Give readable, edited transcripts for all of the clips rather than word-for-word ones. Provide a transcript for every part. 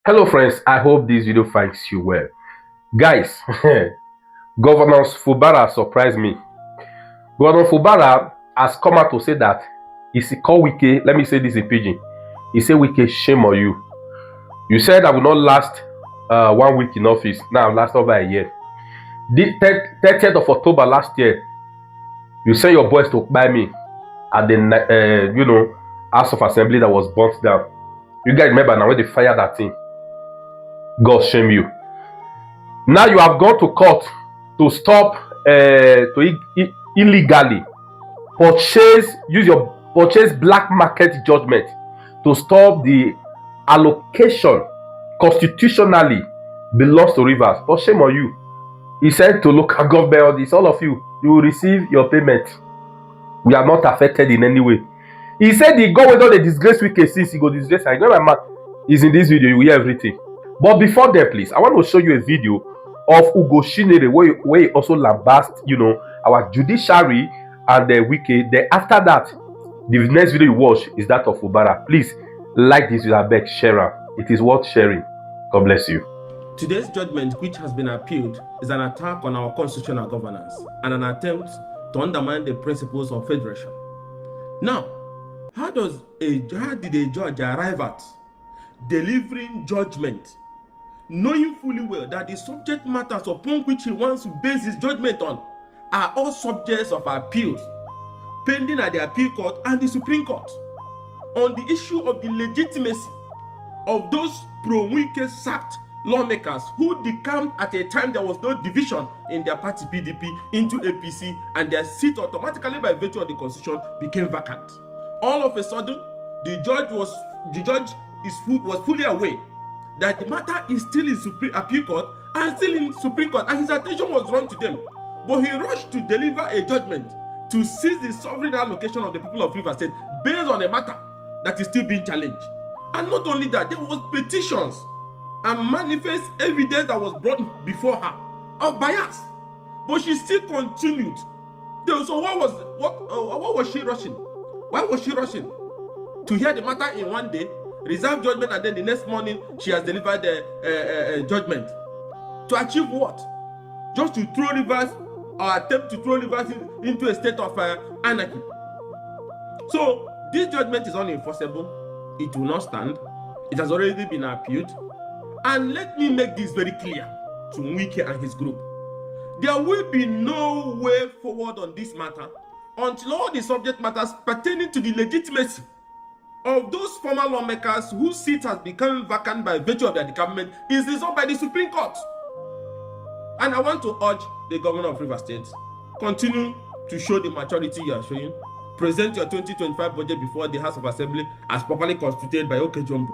Hello friends, I hope this video finds you well. Guys, Governor Fubara surprised me. Governor Fubara has come out to say that he called Wike, let me say this in pidgin. He said, Wike, shame on you. You said I will not last 1 week in office. Now last over a year. The 30th of October last year, you sent your boys to buy me at the House of Assembly that was burnt down. You guys remember now when they fired that thing? God shame you. Now you have gone to court to stop illegally use your purchase black market judgment to stop the allocation constitutionally belongs to Rivers. But shame on you. He said to local government on this, all of you will receive your payment. We are not affected in any way. He said the government don't disgrace Wike since he go disgrace. I know my man is in this video, you will hear everything. But before that, please, I want to show you a video of Ugo Shinere where he also lambast, our judiciary and the Wike. Then after that, the next video you watch is that of Fubara. Please like this video, beg, share it. It is worth sharing. God bless you. Today's judgment, which has been appealed, is an attack on our constitutional governance and an attempt to undermine the principles of federation. Now, how did a judge arrive at delivering judgment, knowing fully well that the subject matters upon which he wants to base his judgment on are all subjects of appeals pending at the appeal court and the Supreme Court on the issue of the legitimacy of those pro-Wike sacked lawmakers who decamped at a time there was no division in their party PDP into APC, and their seat automatically by virtue of the constitution became vacant. All of a sudden, the judge was fully aware that the matter is still in Supreme Appeal Court and still in Supreme Court, and his attention was drawn to them. But he rushed to deliver a judgment to seize the sovereign allocation of the people of Rivers State based on a matter that is still being challenged. And not only that, there was petitions and manifest evidence that was brought before her of bias, but she still continued. So what was she rushing? Why was she rushing to hear the matter in one day, reserve judgment, and then the next morning she has delivered the judgment to achieve what? Just to throw Rivers or attempt to throw Rivers into a state of anarchy. So this judgment is unenforceable. It will not stand. It has already been appealed. And let me make this very clear to Wike and his group. There will be no way forward on this matter until all the subject matters pertaining to the legitimacy of those former lawmakers whose seat has become vacant by virtue of their decampment is resolved by the Supreme Court. And I want to urge the governor of Rivers State, continue to show the maturity you are showing. Present your 2025 budget before the House of Assembly as properly constituted by Okejumbo.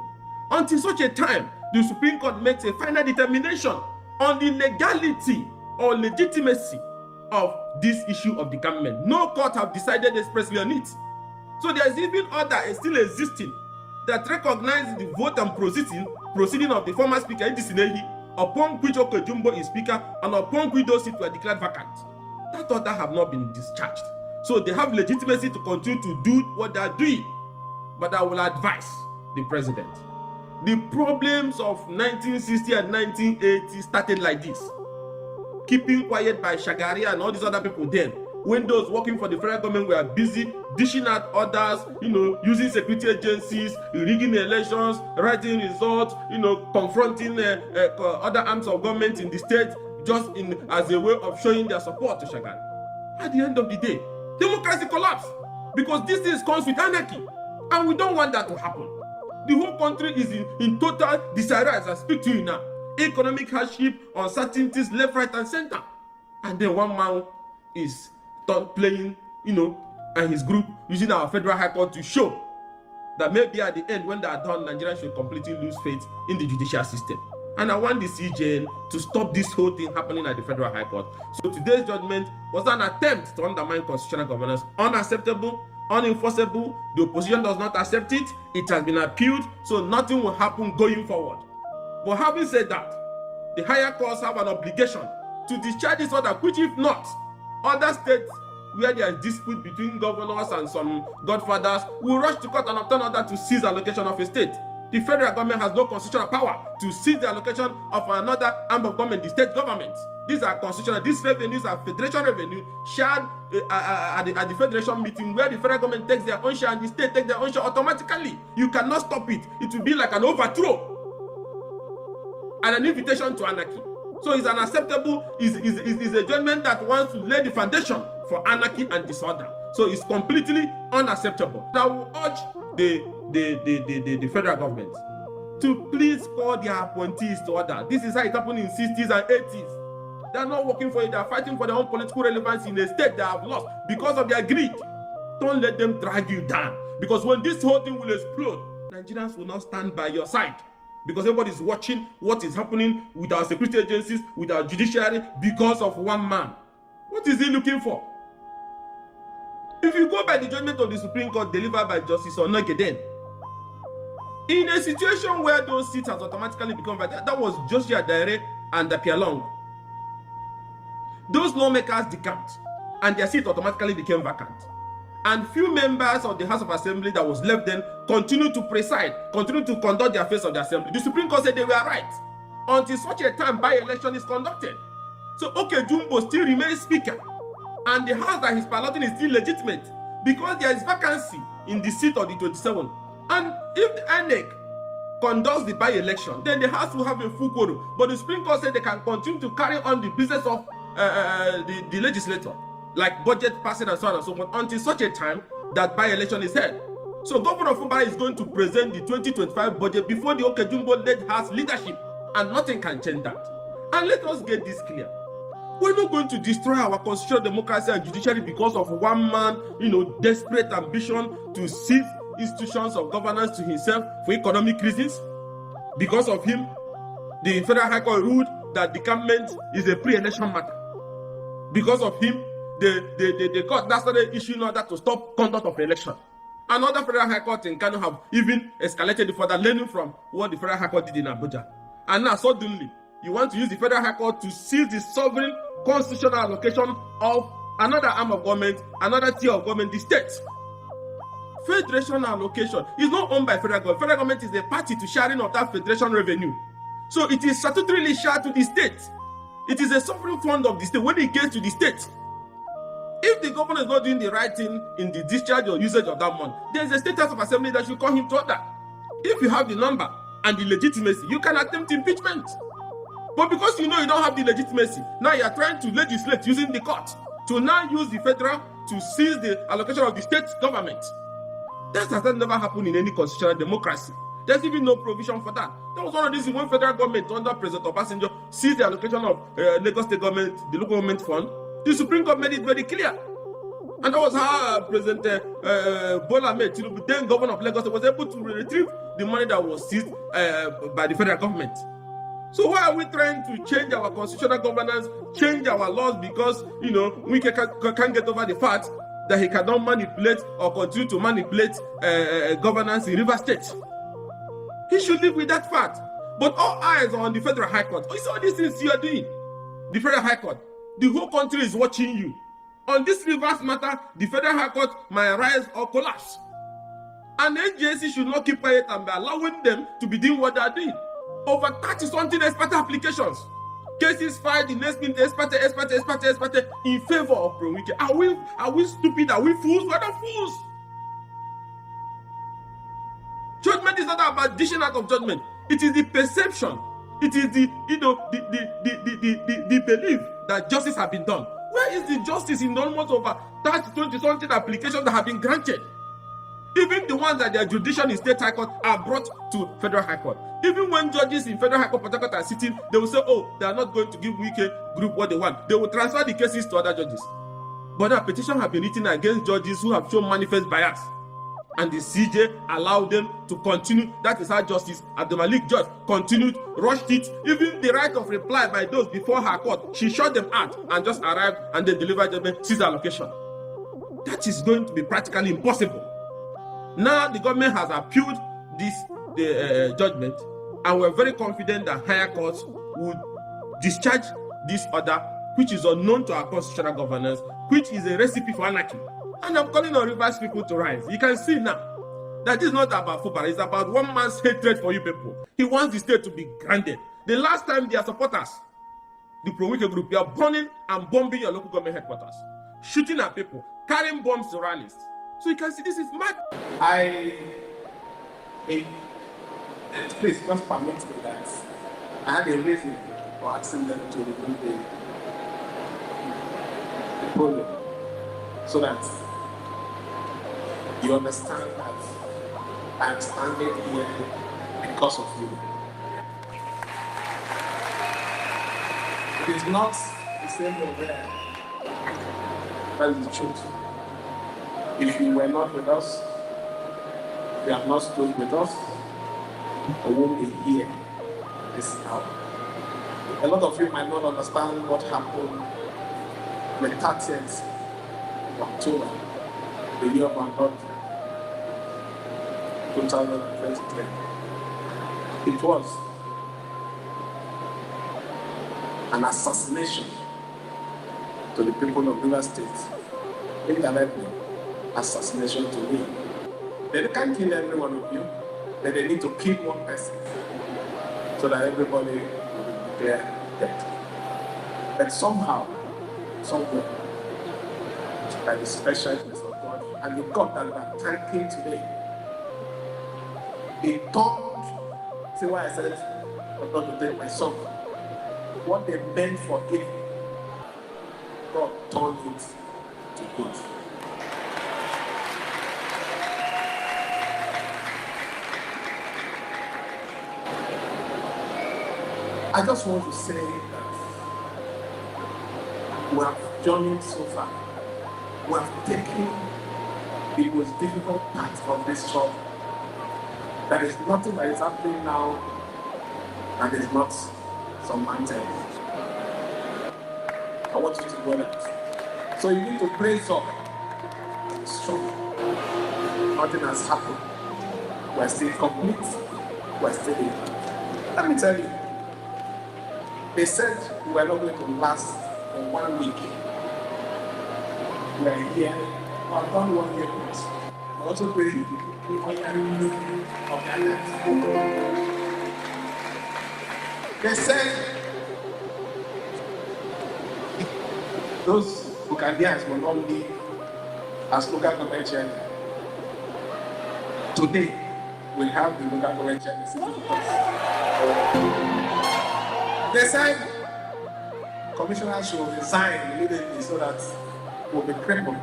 Until such a time, the Supreme Court makes a final determination on the legality or legitimacy of this issue of decampment. No court have decided expressly on it. So there is even order still existing that recognizes the vote and proceeding of the former speaker Idisinehi, upon which Okejumbo is speaker and upon which those seats were declared vacant. That order have not been discharged. So they have legitimacy to continue to do what they are doing. But I will advise the president. The problems of 1960 and 1980 started like this. Keeping quiet by Shagari and all these other people then. When those working for the federal government were busy dishing out orders, using security agencies, rigging elections, writing results, confronting other arms of government in the state just as a way of showing their support to Shagari. At the end of the day, democracy collapsed because this thing comes with anarchy, and we don't want that to happen. The whole country is in total disarray as I speak to you now. Economic hardship, uncertainties left, right, and center. And then one man is playing, and his group using our federal high court to show that maybe at the end, when they are done, Nigeria should completely lose faith in the judicial system. And I want the CJN to stop this whole thing happening at the federal high court. So today's judgment was an attempt to undermine constitutional governance. Unacceptable, unenforceable. The opposition does not accept it. It has been appealed, so nothing will happen going forward. But having said that, the higher courts have an obligation to discharge this order, which if not, other states where there is dispute between governors and some godfathers will rush to court and obtain order to seize allocation of a state. The federal government has no constitutional power to seize the allocation of another arm of government, the state government. These are constitutional. These revenues are federation revenue shared at the federation meeting, where the federal government takes their own share and the state takes their own share automatically. You cannot stop it. It will be like an overthrow and an invitation to anarchy. So it's unacceptable. Is a judgment that wants to lay the foundation for anarchy and disorder. So it's completely unacceptable. I will urge the federal government to please call their appointees to order. This is how it happened in 60s and 80s. They are not working for it. They are fighting for their own political relevance in a state they have lost because of their greed. Don't let them drag you down, because when this whole thing will explode, Nigerians will not stand by your side, because everybody is watching what is happening with our security agencies, with our judiciary, because of one man. What is he looking for? If you go by the judgment of the Supreme Court delivered by Justice Onogeden, in a situation where those seats has automatically become vacant, that was Joshua Daire and Pialong. Those lawmakers decamped, and their seat automatically became vacant. And few members of the House of Assembly that was left then continued to preside, continued to conduct the affairs of the Assembly. The Supreme Court said they were right until such a time by-election is conducted. So Jumbo still remains Speaker, and the House that he's piloting is still legitimate, because there is vacancy in the seat of the 27. And if the INEC conducts the by-election, then the House will have a full quorum. But the Supreme Court said they can continue to carry on the business of the legislator, like budget passing and so on and so forth, until such a time that by-election is held. So Governor Fubara is going to present the 2025 budget before the Okejumbo-led House leadership, and nothing can change that. And let us get this clear. We're not going to destroy our constitutional democracy and judiciary because of one man, desperate ambition to seize institutions of governance to himself for economic reasons. Because of him, the Federal High Court ruled that the government is a pre-election matter. Because of him, the court that started issuing order to stop conduct of election. Another Federal High Court in Kano have even escalated it further, learning from what the Federal High Court did in Abuja. And now suddenly, you want to use the Federal High Court to seize the sovereign constitutional allocation of another arm of government, another tier of government, the state. Federation allocation is not owned by federal government. Federal government is a party to sharing of that federation revenue. So it is statutorily shared to the state. It is a sovereign fund of the state when it gets to the state. If the governor is not doing the right thing in the discharge or usage of that money, there is a state House of Assembly that should call him to order. If you have the number and the legitimacy, you can attempt impeachment. But because you don't have the legitimacy, now you are trying to legislate using the court to now use the federal to seize the allocation of the state government. That has never happened in any constitutional democracy. There's even no provision for that. That was one of the reasons when federal government under President Obasanjo seized the allocation of Lagos State government, the local government fund. The Supreme Court made it very clear. And that was how President Bola Ahmed Tinubu, then governor of Lagos, was able to retrieve the money that was seized by the federal government. So why are we trying to change our constitutional governance, change our laws because, we can't get over the fact that he cannot manipulate or continue to manipulate governance in River State? He should live with that fact. But all eyes are on the Federal High Court. It's all these things you are doing. The Federal High Court. The whole country is watching you. On this reverse matter, the Federal High Court might rise or collapse. And the NJC should not keep quiet and be allowing them to be doing what they are doing. Over 30-something expert applications. Cases filed in next minute, expert in favor of Wike. Are we stupid? Are we fools? We're not fools. Judgment is not about dishing out of judgment. It is the perception. It is the belief that justice has been done. Where is the justice in almost over 20-something applications that have been granted? Even the ones that their judicial in state high court are brought to federal high court. Even when judges in federal high court are sitting, they will say, they are not going to give Wike group what they want. They will transfer the cases to other judges. But a petition have been written against judges who have shown manifest bias. And the CJ allowed them to continue. That is how Justice Abdulmalik Judge continued, rushed it. Even the right of reply by those before her court, she shut them out and just arrived and they delivered judgment, cease allocation. That is going to be practically impossible. Now the government has appealed this judgment, and we're very confident that higher courts would discharge this order, which is unknown to our constitutional governance, which is a recipe for anarchy. And I'm calling on Rivers people to rise. You can see now, that this is not about Fubara, it's about one man's hatred for you people. He wants the state to be grounded. The last time their supporters, the pro-Wike group, they are burning and bombing your local government headquarters, shooting at people, carrying bombs to rallies. So you can see this is mad. Please just permit me that I had a reason for asking them to remove the podium so that you understand that I'm standing here because of you. It is not the same way there. That is the truth. If you were not with us, you have not stood with us, I won't be here this hour. A lot of you might not understand what happened on the 30th of October, the year of our Lord, 2023. It was an assassination to the people of River State. Indirectly, assassination to me. They can't kill every one of you. Then they need to kill one person so that everybody will be declared dead. But somehow, somewhere, by the special grace of God and the God that we are thanking today, He turned. See why I said I'm not to take my son. What they meant for evil, God turned it to good. I just want to say that we have journeyed so far. We have taken the most difficult part of this job. There is nothing that is happening now that is not some mountain. I want you to know that. So you need to praise up. Strong. Nothing has happened. We're still complete. We're still in. Let me tell you. They said we were not going to last for 1 week. We are here. I've done 1 year plus. I also pray you of their lives. They said those Buccaneers will not leave as local government chairman. Today, we have the local government chairman sitting with us. They said commissioners should resign immediately so that we'll be crippled.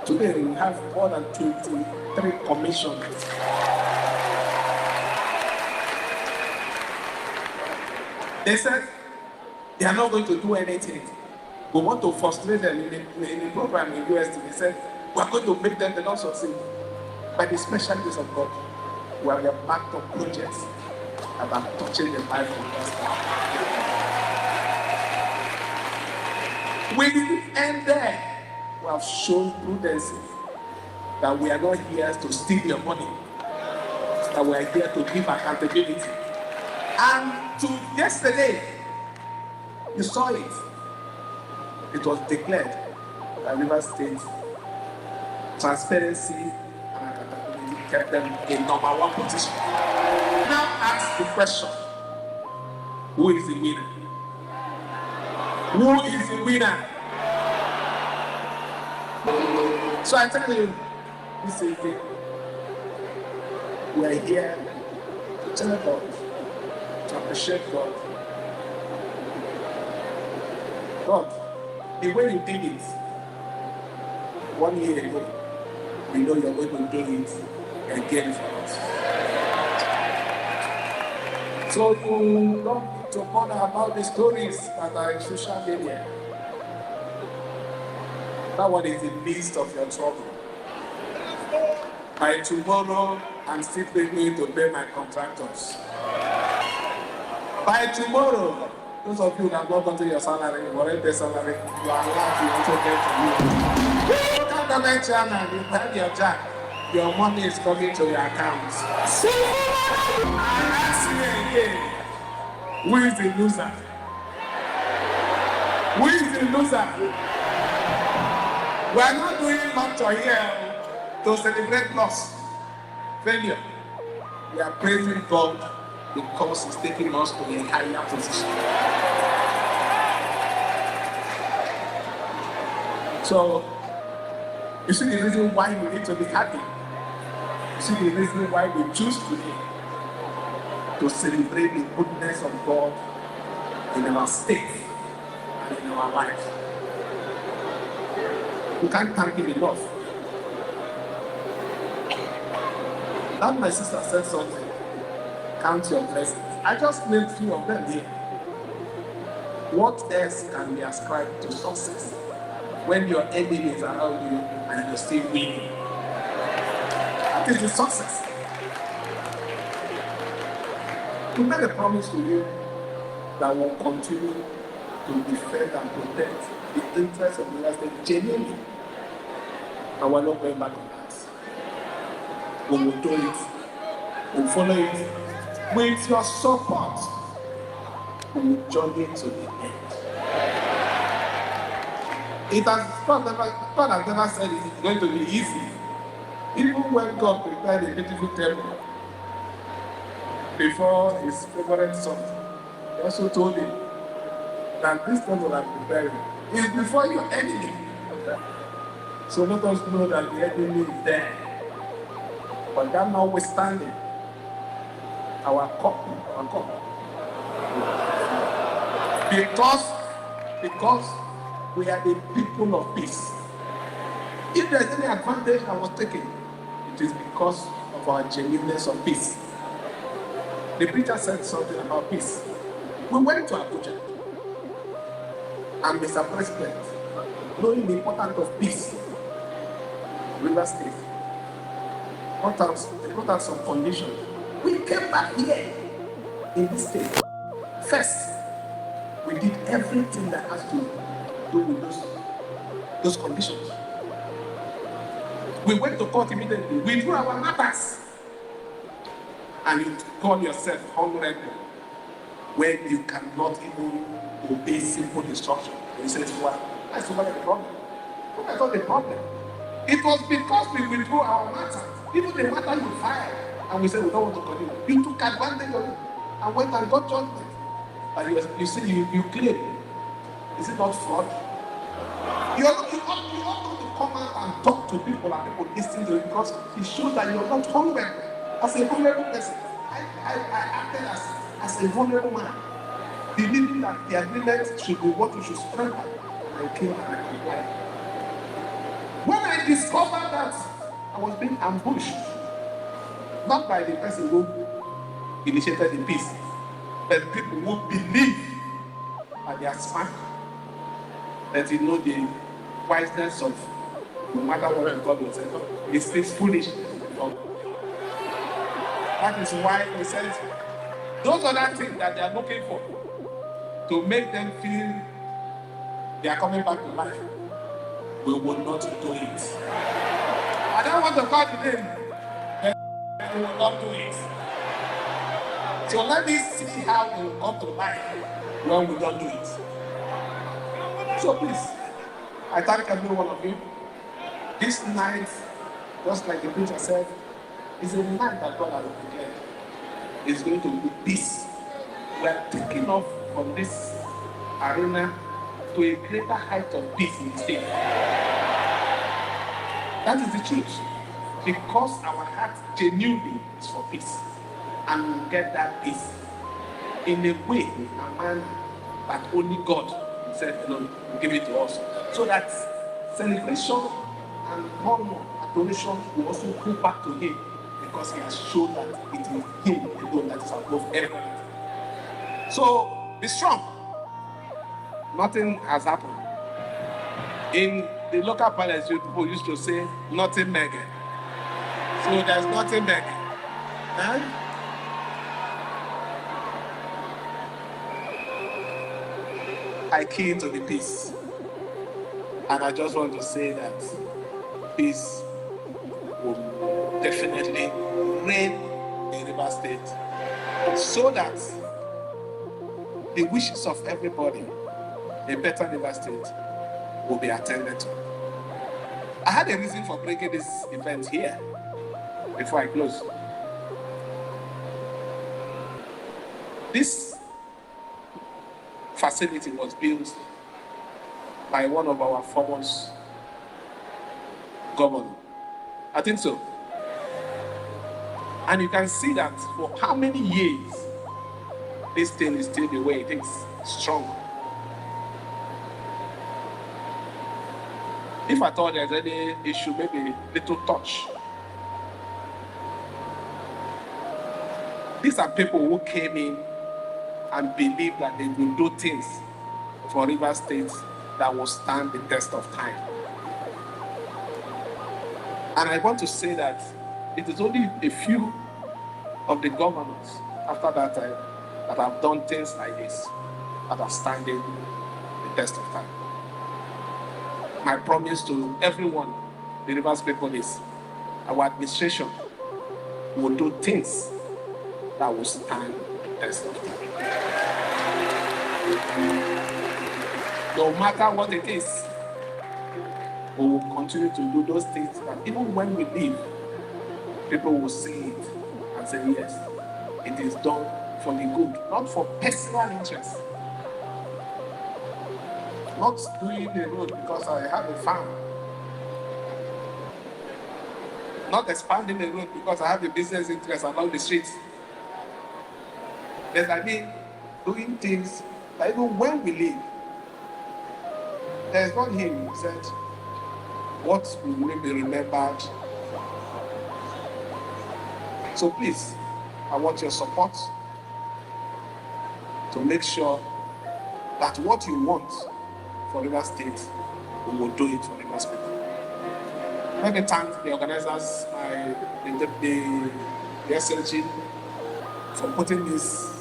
Today we have more than 23 commissioners. They said they are not going to do anything. We want to frustrate them in the program in USD. They said we are going to make them not succeed. By the special grace of God, we are backed up projects about touching the life of us. We didn't end there. We have shown prudence that we are not here to steal your money, that we are here to give accountability. And to yesterday, you saw it. It was declared that River State transparency and accountability kept them in #1 position. Now ask the question, who is the winner? Who is the winner? So I tell you, this evening, we are here to tell God, to appreciate God. God, the way you did it 1 year ago, we know you're going to do it again for us. So you don't need to bother about the stories that are in social media. That one is the least of your trouble. By tomorrow, I'm still going to pay my contractors. By tomorrow, those of you that have not gotten your salary, you already pay salary, you are allowed to also get to you. Local government chairman, you have your job. Your money is coming to your account. I ask you again, who is the loser? Who is the loser? We are not doing much here to celebrate loss. failure. We are praising God because He's taking us to a higher position. So, you see the reason why we need to be happy. You see the reason why we choose today to celebrate the goodness of God in our state and in our life. We can't thank Him enough. That my sister said something. Count your blessings. I just named 3 of them here. What else can be ascribed to success when your enemy is around you and you're still winning? That is the success. We made a promise to you that will continue to defend and protect the interests of the United States genuinely. And we're not going back on that. We will do it. We'll follow it. With your support, we will journey to the end. God has never said it's going to be easy. Even when God prepared a beautiful temple before His favorite son, He also told him that this temple I'm preparing is before your enemy. So let us know that the enemy is there. But that notwithstanding, our cup. Because we are the people of peace. If there's any advantage that was taken, it is because of our genuineness of peace. The preacher said something about peace. We went to Abuja, and Mr. President, knowing the importance of peace, River State, brought out some conditions. We came back here in this state. First, we did everything that has to do with those conditions. We went to court immediately. We drew our matters. And you call yourself honorable when you cannot even obey simple instruction. And you say, well, that's not the problem. That's not the problem. It was because we withdrew our matter. Even the matter you filed, and we said we don't want to continue. You took advantage of it and went and got judgment. And you say you claim. Is it not fraud? You ought to come out and talk to people and people listen to it because it shows that you're not hungry. As a vulnerable person, I acted as a vulnerable man, believing that the agreement should be what we should strengthen. And I came and I complied. When I discovered that I was being ambushed, not by the person who initiated the peace, but people who believe at their smart, that you know the wiseness of no matter what God will say, it's still foolish. That is why we said those other things that they are looking for to make them feel they are coming back to life, we will not do it. I don't want to call the name, but we will not do it. So let me see how we will come to life when we don't do it. So please, I thank every one of you. This night, just like the preacher said, is a night that God has declared. It's going to be peace. We are taking off from this arena to a greater height of peace in the state. That is the truth. Because our heart genuinely is for peace. And we'll get that peace in a way, a manner that only God Himself will give it to us. So that celebration and honor, adoration will also go back to Him because He has shown that it is Him alone that is above everything. So be strong. Nothing has happened. In the local palace, people used to say, nothing mega. So there's nothing mega. Huh? I key into the peace. And I just want to say that peace will definitely reign in River State so that the wishes of everybody, a better River State, will be attended to. I had a reason for bringing this event here. before I close. This facility was built by one of our former governors. I think so. And you can see that for how many years this thing is still the way it is, strong. If I thought there's any issue, maybe little touch. These are people who came in and believed that they will do things for River State that will stand the test of time. And I want to say that it is only a few of the governors after that time that have done things like this, that are standing the test of time. My promise to everyone, the Rivers people, is our administration will do things that will stand the test of time. No matter what it is, we will continue to do those things that even when we leave, people will see it and say, yes, it is done for the good, not for personal interest. Not doing the road because I have a farm. Not expanding the road because I have a business interest along the streets. But I mean, doing things that even when we leave, there's one hymn who said, what will be remembered? So please, I want your support to make sure that what you want for River State, we will do it for River State. Let me thank the organizers, the SLG, for putting this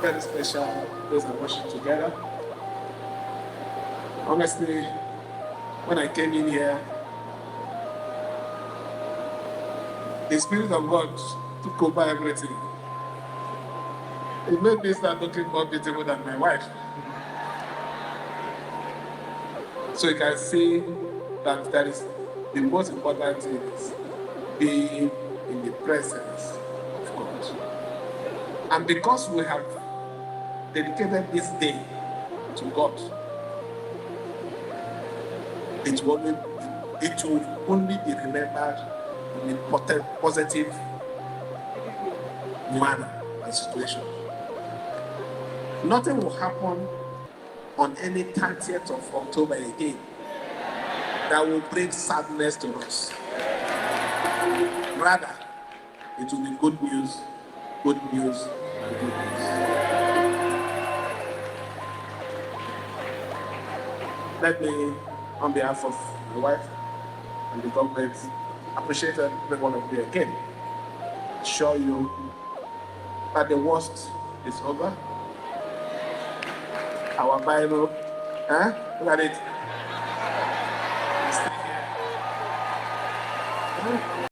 very special praise and worship together. Honestly, when I came in here, the Spirit of God took over everything. It made me start looking more beautiful than my wife. So you can see that that is the most important thing, is being in the presence of God. And because we have dedicated this day to God, it will only be remembered in a positive manner and situation. Nothing will happen on any 30th of October again that will bring sadness to us. Rather, it will be good news, and good news. Let me, on behalf of my wife and the government, appreciate every one of you again. Assure you that the worst is over. Our Bible, look at it. Stay here.